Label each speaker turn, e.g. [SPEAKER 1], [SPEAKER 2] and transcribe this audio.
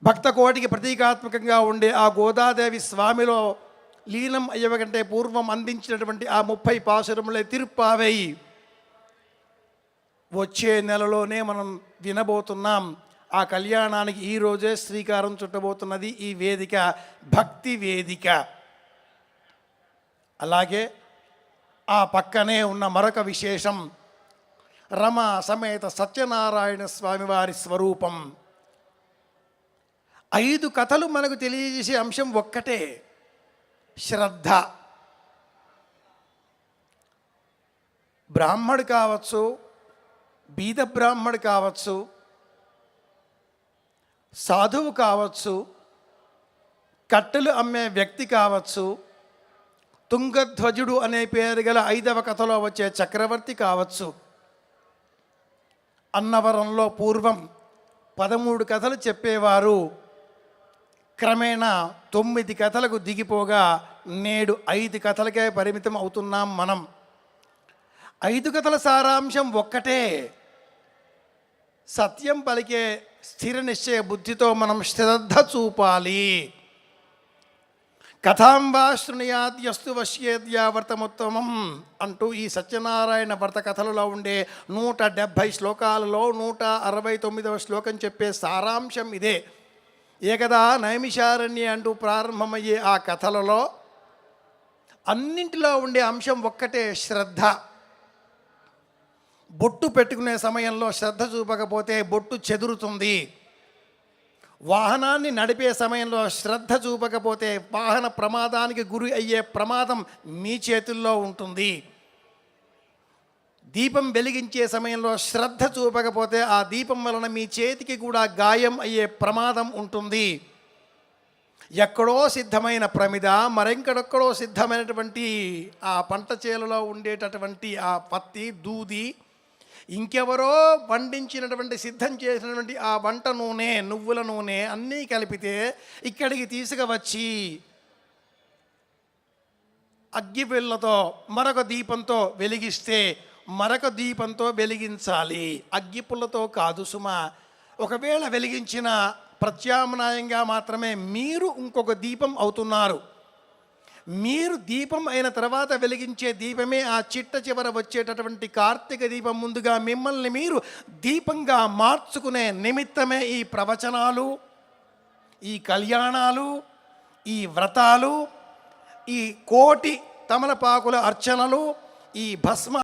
[SPEAKER 1] భక్త కోటికి ప్రతీకాత్మకంగా ఉండే ఆ గోదాదేవి స్వామిలో లీనం అయ్యవకంటే పూర్వం అందించినటువంటి ఆ 30 పాసురములే తిరుప్పావై వచ్చే నెలలోనే మనం వినబోతున్నాం. ఆ కళ్యాణానికి ఈరోజే శ్రీకారం చుట్టబోతున్నది ఈ వేదిక, భక్తి వేదిక. అలాగే ఆ పక్కనే ఉన్న మరొక విశేషం, రమ సమేత సత్యనారాయణ స్వామివారి స్వరూపం. 5 కథలు మనకు తెలియజేసే అంశం ఒక్కటే, శ్రద్ధ. బ్రాహ్మడు కావచ్చు, బీద బ్రాహ్మడు కావచ్చు, సాధువు కావచ్చు, కట్టెలు అమ్మే వ్యక్తి కావచ్చు, తుంగధ్వజుడు అనే పేరు గల 5వ కథలో వచ్చే చక్రవర్తి కావచ్చు. అన్నవరంలో పూర్వం 13 కథలు చెప్పేవారు. క్రమేణా 9 కథలకు దిగిపోగా నేడు 5 కథలకే పరిమితం అవుతున్నాం మనం. 5 కథల సారాంశం ఒక్కటే, సత్యం పలికే స్థిర నిశ్చయ బుద్ధితో మనం శ్రద్ధ చూపాలి. కథాం వా శృణుయాద్యస్తు వశ్యేద్యా వ్రతముత్తమం అంటూ ఈ సత్యనారాయణ వ్రత కథలలో ఉండే 170 శ్లోకాలలో 169వ శ్లోకం చెప్పే సారాంశం ఇదే. ఏకదా నైమిషారణ్యే అంటూ ప్రారంభమయ్యే ఆ కథలలో అన్నింటిలో ఉండే అంశం ఒక్కటే, శ్రద్ధ. బొట్టు పెట్టుకునే సమయంలో శ్రద్ధ చూపకపోతే బొట్టు చెదురుతుంది. వాహనాన్ని నడిపే సమయంలో శ్రద్ధ చూపకపోతే వాహన ప్రమాదానికి గురి అయ్యే ప్రమాదం మీ చేతుల్లో ఉంటుంది. దీపం వెలిగించే సమయంలో శ్రద్ధ చూపకపోతే ఆ దీపం వలన మీ చేతికి కూడా గాయం అయ్యే ప్రమాదం ఉంటుంది. ఎక్కడో సిద్ధమైన ప్రమిద, మరెంకడెక్కడో సిద్ధమైనటువంటి ఆ పంట చేలలో ఉండేటటువంటి ఆ పత్తి, దూది, ఇంకెవరో వండించినటువంటి సిద్ధం చేసినటువంటి ఆ వంట నూనె, నువ్వుల నూనె అన్నీ కలిపితే ఇక్కడికి తీసుకువచ్చి అగ్గిపుల్లతో మరొక దీపంతో వెలిగిస్తే మరొక దీపంతో వెలిగించాలి, అగ్గిపుల్లతో కాదు సుమా. ఒకవేళ వెలిగించిన ప్రత్యామ్నాయంగా మాత్రమే మీరు ఇంకొక దీపం అవుతున్నారు. మీరు దీపం అయిన తర్వాత వెలిగించే దీపమే ఆ చిట్ట చివర వచ్చేటటువంటి కార్తీక దీపం. ముందుగా మిమ్మల్ని మీరు దీపంగా మార్చుకునే నిమిత్తమే ఈ ప్రవచనాలు, ఈ కళ్యాణాలు, ఈ వ్రతాలు, ఈ కోటి తమలపాకుల అర్చనలు, ఈ భస్మ